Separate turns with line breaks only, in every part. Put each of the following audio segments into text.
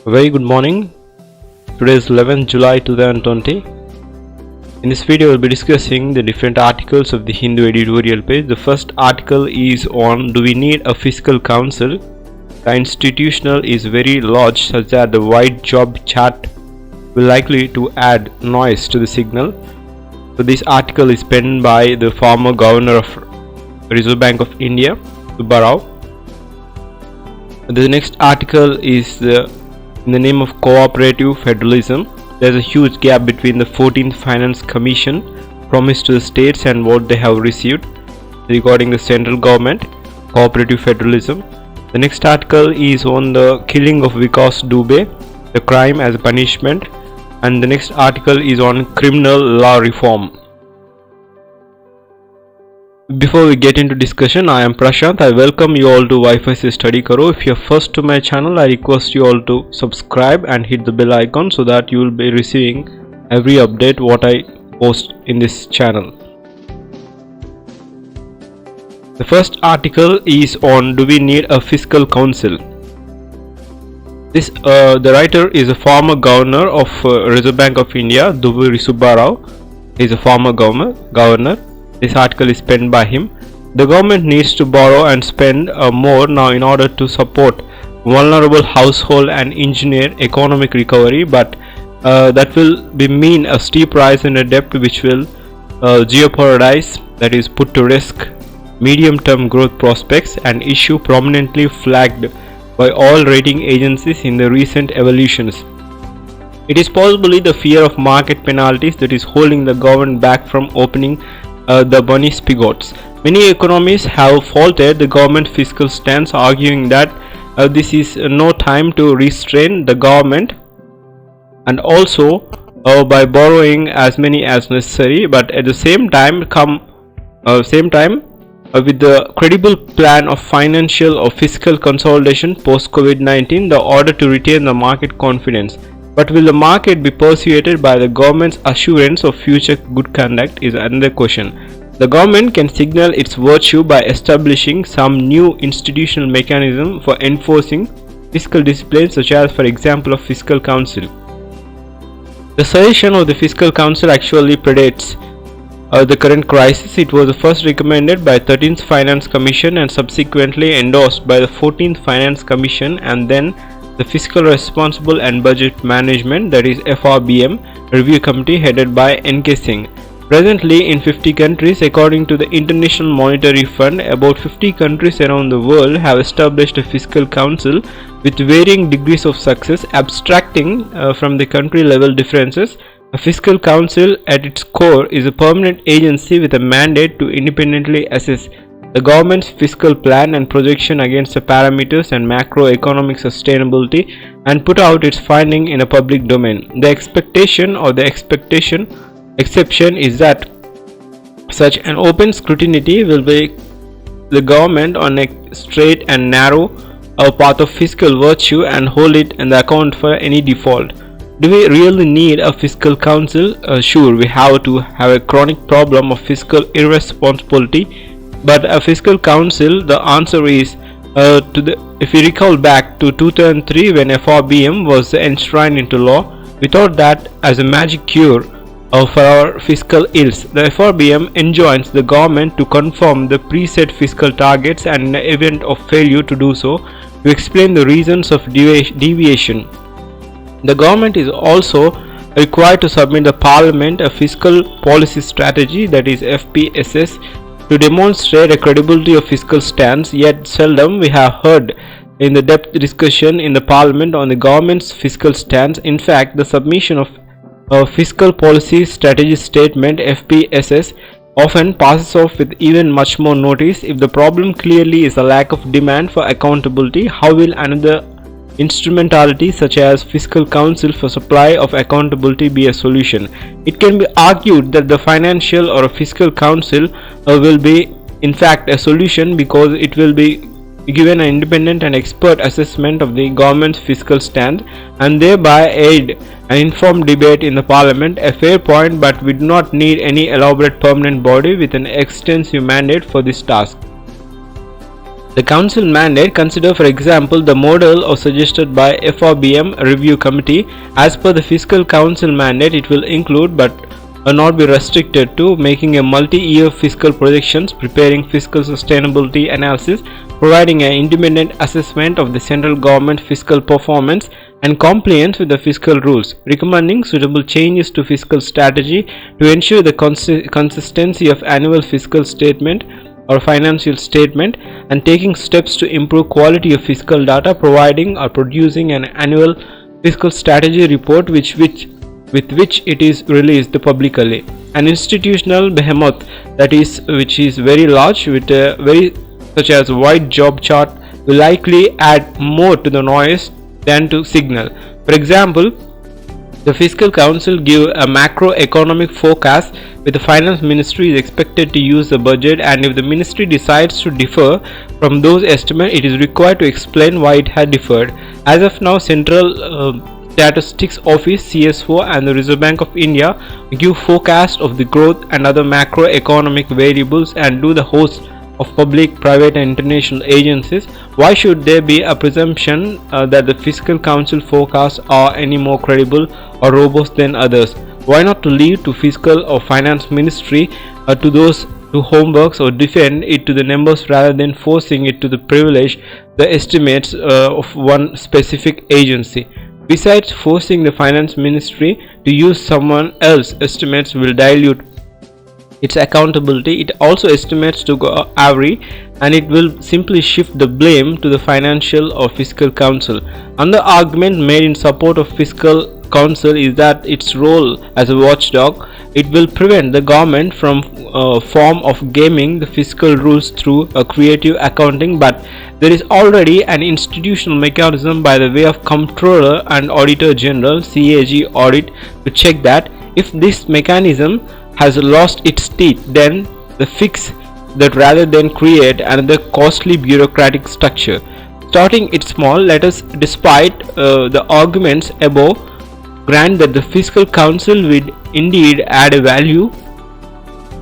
Very good morning. Today is 11th July 2020. In this video, we'll be discussing the different articles of the Hindu editorial page. The first article is on do we need a fiscal council? The institutional is very large such that the wide job chart will likely to add noise to the signal. So this article is penned by the former governor of Reserve Bank of India, Subbarao. The next article is in the name of cooperative federalism. There is a huge gap between the 14th Finance Commission promised to the states and what they have received regarding the central government, cooperative federalism. The next article is on the killing of Vikas Dubey, the crime as a punishment, and the next article is on criminal law reform. Before we get into discussion, I am Prashant. I welcome you all to Wifi Study Karo. If you are first to my channel, I request you all to subscribe and hit the bell icon so that you will be receiving every update what I post in this channel. The first article is on do we need a fiscal council? The writer is a former governor of Reserve Bank of India, Dubey Subbarao. He is a former governor. This article is penned by him. The government needs to borrow and spend more now in order to support vulnerable household and engineer economic recovery, but that will mean a steep rise in the debt which will jeopardize, that is put to risk, medium-term growth prospects, an issue prominently flagged by all rating agencies in the recent evolutions. It is possibly the fear of market penalties that is holding the government back from opening the money spigots. Many economists have faulted the government fiscal stance, arguing that this is no time to restrain the government and also by borrowing as many as necessary, but at the same time with the credible plan of financial or fiscal consolidation post COVID-19, the order to retain the market confidence. But will the market be persuaded by the government's assurance of future good conduct is another question. The government can signal its virtue by establishing some new institutional mechanism for enforcing fiscal discipline, such as, for example, a fiscal council. The suggestion of the fiscal council actually predates the current crisis. It was first recommended by 13th Finance Commission and subsequently endorsed by the 14th Finance Commission and then the Fiscal Responsible and Budget Management, that is FRBM, review committee headed by N.K. Singh. Presently in 50 countries, according to the International Monetary Fund, about 50 countries around the world have established a fiscal council with varying degrees of success. Abstracting from the country level differences, a fiscal council at its core is a permanent agency with a mandate to independently assess the government's fiscal plan and projection against the parameters and macroeconomic sustainability and put out its finding in a public domain. The expectation or the exception is that such an open scrutiny will be the government on a straight and narrow path of fiscal virtue and hold it in the account for any default. Do we really need a fiscal council? Sure, we have to have a chronic problem of fiscal irresponsibility. But a fiscal council, the answer is if we recall back to 2003 when FRBM was enshrined into law, we thought that as a magic cure for our fiscal ills. The FRBM enjoins the government to confirm the preset fiscal targets and in the event of failure to do so, to explain the reasons of deviation. The government is also required to submit the Parliament a fiscal policy strategy, that is FPSS, to demonstrate a credibility of fiscal stance, yet seldom we have heard in the depth discussion in the Parliament on the government's fiscal stance. In fact, the submission of a fiscal policy strategy statement FPSS often passes off with even much more notice. If the problem clearly is a lack of demand for accountability, how will another instrumentality such as fiscal council for supply of accountability be a solution? It can be argued that the financial or fiscal council will be in fact a solution because it will be given an independent and expert assessment of the government's fiscal stand and thereby aid an informed debate in the Parliament. A fair point, but we do not need any elaborate permanent body with an extensive mandate for this task. The Council mandate: consider for example the model or suggested by FRBM Review Committee. As per the Fiscal Council mandate, it will include but not be restricted to making a multi-year fiscal projections, preparing fiscal sustainability analysis, providing an independent assessment of the central government fiscal performance and compliance with the fiscal rules, recommending suitable changes to fiscal strategy to ensure the consistency of annual fiscal statement or financial statement, and taking steps to improve quality of fiscal data, providing or producing an annual fiscal strategy report with which it is released publicly. An institutional behemoth which is very large with a very such as wide job chart will likely add more to the noise than to signal. For example, the Fiscal Council give a macroeconomic forecast with the Finance Ministry is expected to use the budget, and if the Ministry decides to differ from those estimates, it is required to explain why it had differed. As of now, Central Statistics Office (CSO) and the Reserve Bank of India give forecast of the growth and other macroeconomic variables and do the host of public, private and international agencies. Why should there be a presumption that the Fiscal Council forecasts are any more credible or robust than others? Why not to leave to Fiscal or Finance Ministry to those to homeworks or defend it to the numbers rather than forcing it to the privilege the estimates of one specific agency? Besides, forcing the Finance Ministry to use someone else's estimates will dilute its accountability. It also estimates to go awry, and it will simply shift the blame to the Financial or Fiscal Council. Another argument made in support of Fiscal Council is that its role as a watchdog, it will prevent the government from form of gaming the fiscal rules through a creative accounting, but there is already an institutional mechanism by the way of Comptroller and Auditor General (CAG) audit to check that. If this mechanism has lost its teeth, then the fix that rather than create another costly bureaucratic structure. Starting it small, let us, despite the arguments above, grant that the Fiscal Council will indeed add a value.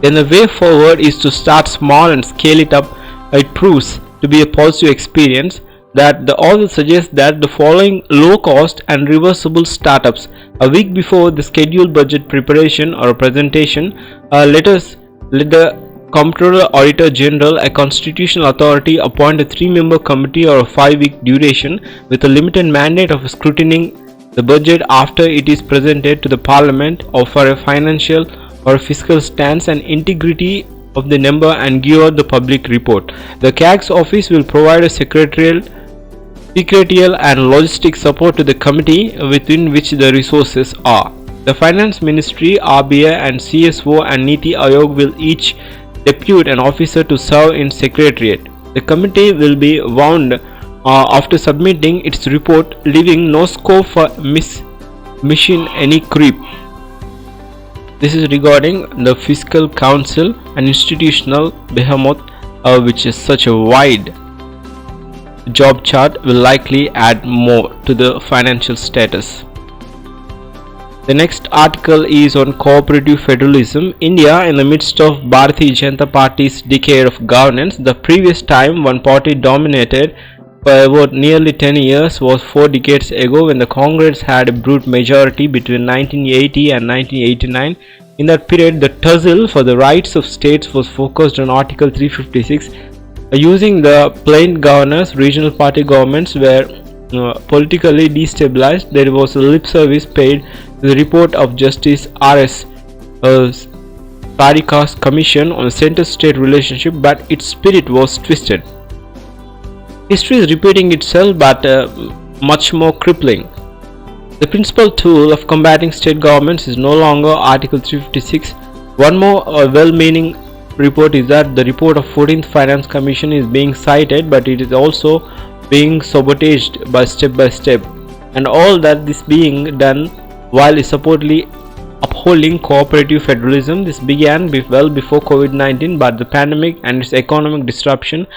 Then the way forward is to start small and scale it up. It proves to be a positive experience that the author suggests that the following low-cost and reversible startups a week before the scheduled budget preparation or presentation, let the Comptroller Auditor General, a constitutional authority, appoint a 3-member committee or a 5-week duration with a limited mandate of scrutinizing the budget after it is presented to the Parliament, or for a financial or fiscal stance and integrity of the number, and give out the public report. The CAG's office will provide a secretarial and logistic support to the committee within which the resources are. The Finance Ministry, RBI and CSO and Niti Aayog will each depute an officer to serve in secretariat. The committee will be wound after submitting its report, leaving no scope for mission any creep. This is regarding the Fiscal Council, an institutional behemoth which is such a wide job chart will likely add more to the financial status. The next article is on cooperative federalism. India, in the midst of Bharatiya Janata Party's decade of governance, the previous time one party dominated for about nearly 10 years was 4 decades ago, when the Congress had a brute majority between 1980 and 1989. In that period, the tussle for the rights of states was focused on Article 356. Using the plain governors, regional party governments were politically destabilized. There was a lip service paid to the report of Justice R.S. Parika's Commission on the center-state relationship, but its spirit was twisted. History is repeating itself, but much more crippling. The principal tool of combating state governments is no longer Article 356. One more well-meaning report is that the report of 14th Finance Commission is being cited, but it is also being sabotaged by step, and all that this being done while supposedly upholding cooperative federalism. This began well before COVID-19, but the pandemic and its economic disruption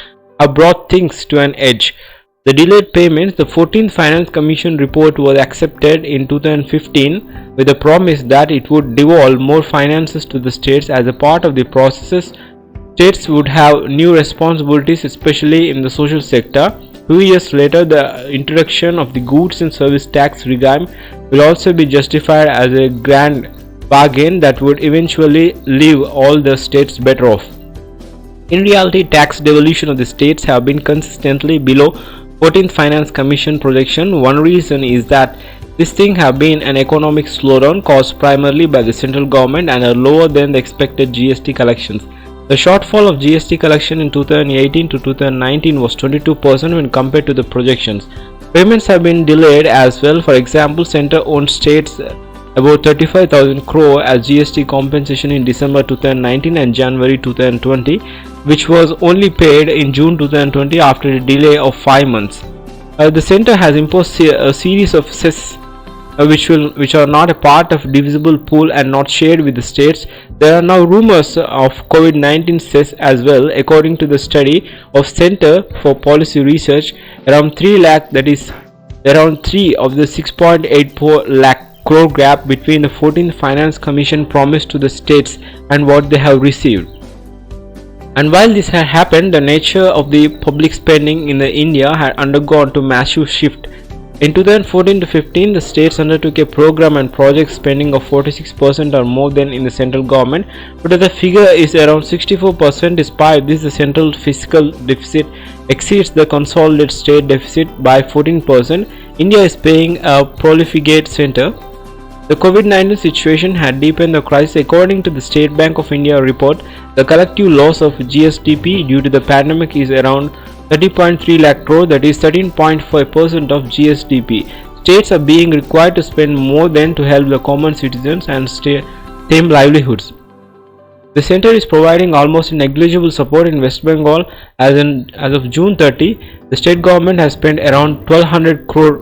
have brought things to an edge. The delayed payments. The 14th Finance Commission report was accepted in 2015 with the promise that it would devolve more finances to the states as a part of the processes States would have new responsibilities, especially in the social sector. 2 years later, the introduction of the goods and service tax regime will also be justified as a grand bargain that would eventually leave all the states better off. In reality, tax devolution of the states have been consistently below 14th Finance Commission projection. One reason is that this thing have been an economic slowdown caused primarily by the central government and are lower than the expected GST collections. The shortfall of GST collection in 2018 to 2019 was 22% when compared to the projections. Payments have been delayed as well. For example, center-owned states about 35,000 crore as GST compensation in December 2019 and January 2020, which was only paid in June 2020 after a delay of 5 months. The center has imposed a series of cess which are not a part of divisible pool and not shared with the states. There are now rumors of COVID-19 cess as well. According to the study of Center for Policy Research, around 3 lakh, that is around 3 of the 6.84 lakh crore gap between the 14th Finance Commission promised to the states and what they have received. And while this had happened, the nature of the public spending in India had undergone to massive shift. In 2014 to 15, the states undertook a program and project spending of 46% or more than in the central government, but the figure is around 64%. Despite this, the central fiscal deficit exceeds the consolidated state deficit by 14%. India is paying a profligate center. The COVID-19 situation had deepened the crisis. According to the State Bank of India report, the collective loss of GSDP due to the pandemic is around 30.3 lakh crore, that is 13.5% of GSDP. States are being required to spend more than to help the common citizens and stem livelihoods. The center is providing almost negligible support in West Bengal. As of June 30, the state government has spent around 1200 crore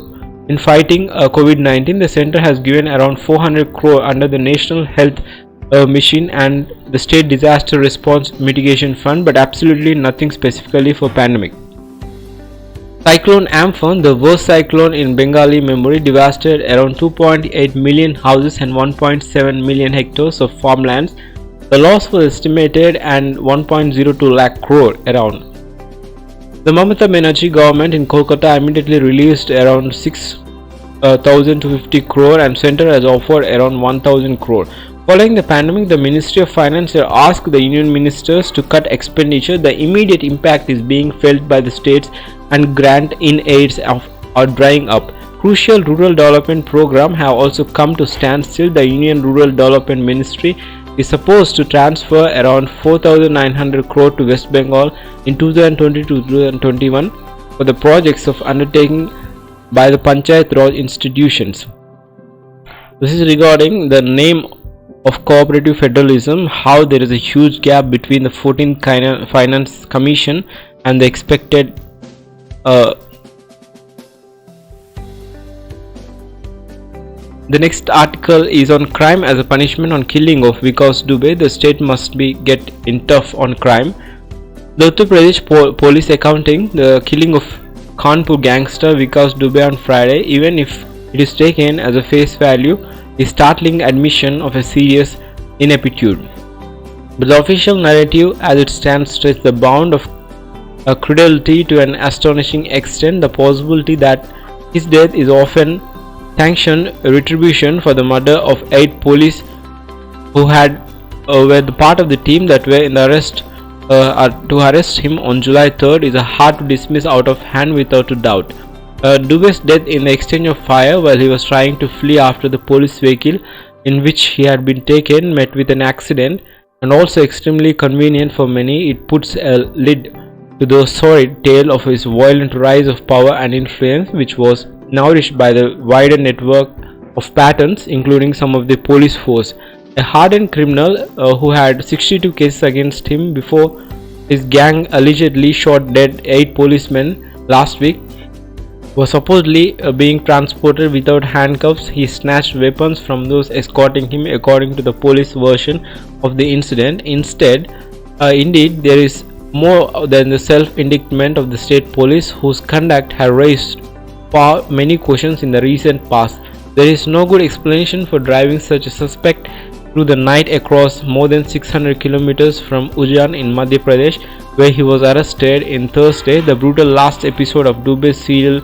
in fighting COVID-19. The center has given around 400 crore under the National Health Mission and the State Disaster Response Mitigation Fund, but absolutely nothing specifically for pandemic. Cyclone Amphan, the worst cyclone in Bengali memory, devastated around 2.8 million houses and 1.7 million hectares of farmlands. The loss was estimated at 1.02 lakh crore around. The Mamata Banerjee government in Kolkata immediately released around 6,250 crore and center has offered around 1,000 crore. Following the pandemic, the Ministry of Finance asked the union ministers to cut expenditure. The immediate impact is being felt by the states and grant-in aids are drying up. Crucial rural development programs have also come to standstill. The Union Rural Development Ministry is supposed to transfer around 4,900 crore to West Bengal in 2020 to 2021 for the projects of undertaken by the Panchayat Raj institutions. This is regarding the name of cooperative federalism, how there is a huge gap between the 14th Finance Commission and the expected The next article is on crime as a punishment on killing of Vikas Dubey. The state must be get in tough on crime. The Uttar Pradesh police accounting the killing of Kanpur gangster Vikas Dubey on Friday, even if it is taken as a face value, is startling admission of a serious ineptitude. But the official narrative as it stands stretches the bound of cruelty to an astonishing extent. The possibility that his death is often sanctioned retribution for the murder of 8 police who were the part of the team that were in the arrest to arrest him on July 3rd is hard to dismiss out of hand without a doubt. Dubey's death in the exchange of fire while he was trying to flee after the police vehicle in which he had been taken met with an accident, and also extremely convenient for many. It puts a lid to the sordid tale of his violent rise of power and influence, which was nourished by the wider network of patterns, including some of the police force. A hardened criminal who had 62 cases against him before his gang allegedly shot dead 8 policemen last week was supposedly being transported without handcuffs. He snatched weapons from those escorting him, according to the police version of the incident. Indeed, there is more than the self-indictment of the state police, whose conduct has raised many questions in the recent past. There is no good explanation for driving such a suspect through the night across more than 600 kilometers from Ujjain in Madhya Pradesh, where he was arrested in Thursday. The brutal last episode of Dubey's serial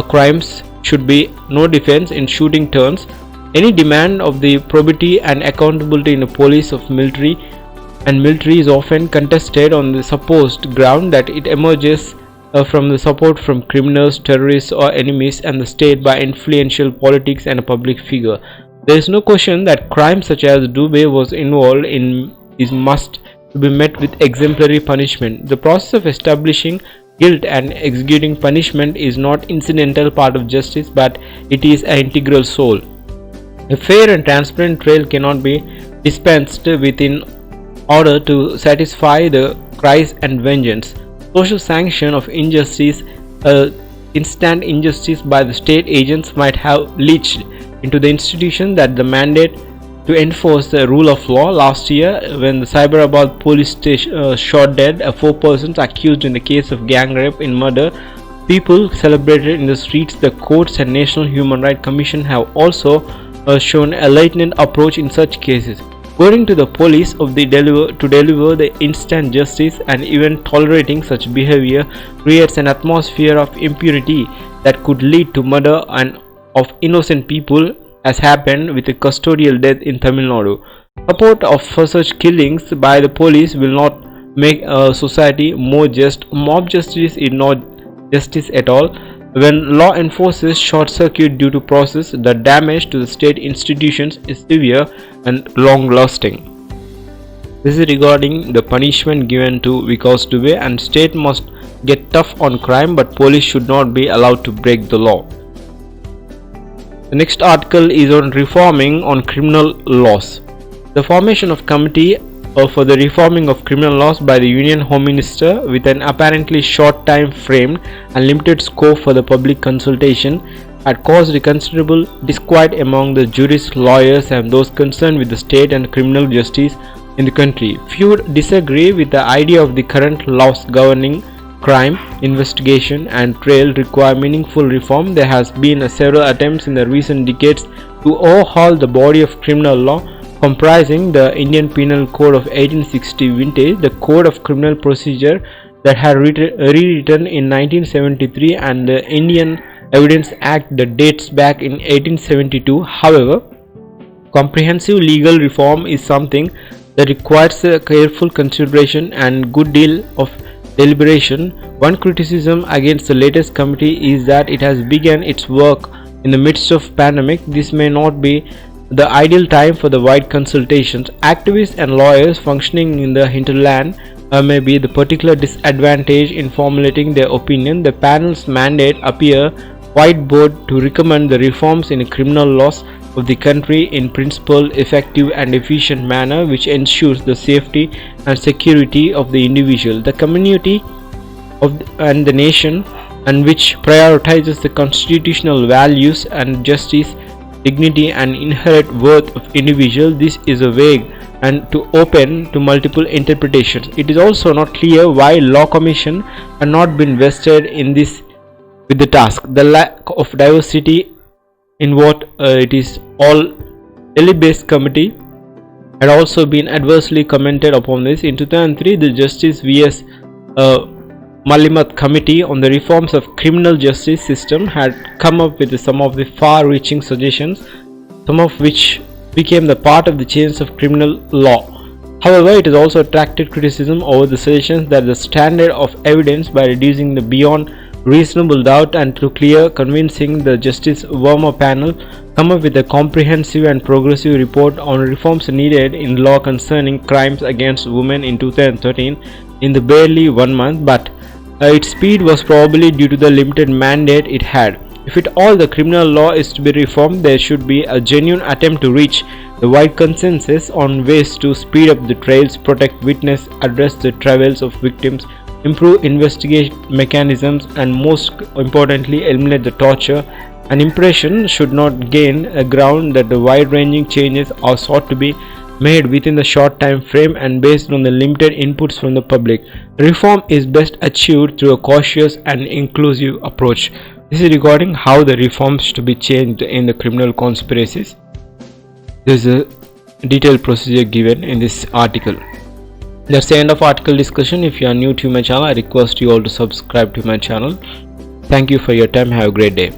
crimes should be no defense in shooting turns. Any demand of the probity and accountability in the police of military is often contested on the supposed ground that it emerges from the support from criminals, terrorists or enemies and the state by influential politics and a public figure. There is no question that crimes such as Dubey was involved in is must to be met with exemplary punishment. The process of establishing guilt and executing punishment is not incidental part of justice, but it is an integral soul. A fair and transparent trial cannot be dispensed with in order to satisfy the cries and vengeance. Social sanction of injustice, instant injustice by the state agents might have leached into the institution that the mandate to enforce the rule of law. Last year, when the Cyberabad police station shot dead 4 persons accused in the case of gang rape and murder, people celebrated in the streets. The courts and National Human Rights Commission have also shown a latent approach in such cases, according to the police to deliver the instant justice, and even tolerating such behavior creates an atmosphere of impurity that could lead to murder and of innocent people, as happened with a custodial death in Tamil Nadu. Support for such killings by the police will not make a society more just. Mob justice is not justice at all. When law enforcers short circuit due to process, the damage to the state institutions is severe and long lasting. This is regarding the punishment given to Vikas Dubey, and state must get tough on crime, but police should not be allowed to break the law. The next article is on reforming on criminal laws. The formation of committee for the reforming of criminal laws by the Union Home Minister, with an apparently short time frame and limited scope for the public consultation, had caused a considerable disquiet among the jurists, lawyers and those concerned with the state and criminal justice in the country. Few disagree with the idea of the current laws governing crime, investigation and trial require meaningful reform. There has been several attempts in the recent decades to overhaul the body of criminal law, comprising the Indian Penal Code of 1860 vintage, the Code of Criminal Procedure that had rewritten in 1973, and the Indian Evidence Act that dates back in 1872. However, comprehensive legal reform is something that requires a careful consideration and good deal of deliberation. One criticism against the latest committee is that it has begun its work in the midst of pandemic. This may not be the ideal time for the wide consultations. Activists and lawyers functioning in the hinterland may be the particular disadvantage in formulating their opinion. The panel's mandate appear whiteboard to recommend the reforms in criminal laws of the country in principle, effective and efficient manner, which ensures the safety and security of the individual, the community and the nation, and which prioritizes the constitutional values and justice, dignity and inherent worth of individual. This is a vague and to open to multiple interpretations. It is also not clear why law commission had not been vested in this with the task. The lack of diversity in what it is all Delhi-based committee had also been adversely commented upon this. In 2003, the Justice V.S. Malimath Committee on the Reforms of Criminal Justice System had come up with some of the far-reaching suggestions, some of which became the part of the change of criminal law. However, it has also attracted criticism over the suggestions that the standard of evidence by reducing the beyond reasonable doubt and through clear convincing, the Justice Verma panel come up with a comprehensive and progressive report on reforms needed in law concerning crimes against women in 2013 in the barely 1 month, but its speed was probably due to the limited mandate it had. If at all the criminal law is to be reformed, there should be a genuine attempt to reach the wide consensus on ways to speed up the trials, protect witness, address the travails of victims, improve investigation mechanisms, and most importantly eliminate the torture. An impression should not gain a ground that the wide-ranging changes are sought to be made within the short time frame and based on the limited inputs from the public. Reform is best achieved through a cautious and inclusive approach. This is regarding how the reforms to be changed in the criminal conspiracies. There is a detailed procedure given in this article. That's the end of article discussion. If you are new to my channel, I request you all to subscribe to my channel. Thank you for your time. Have a great day.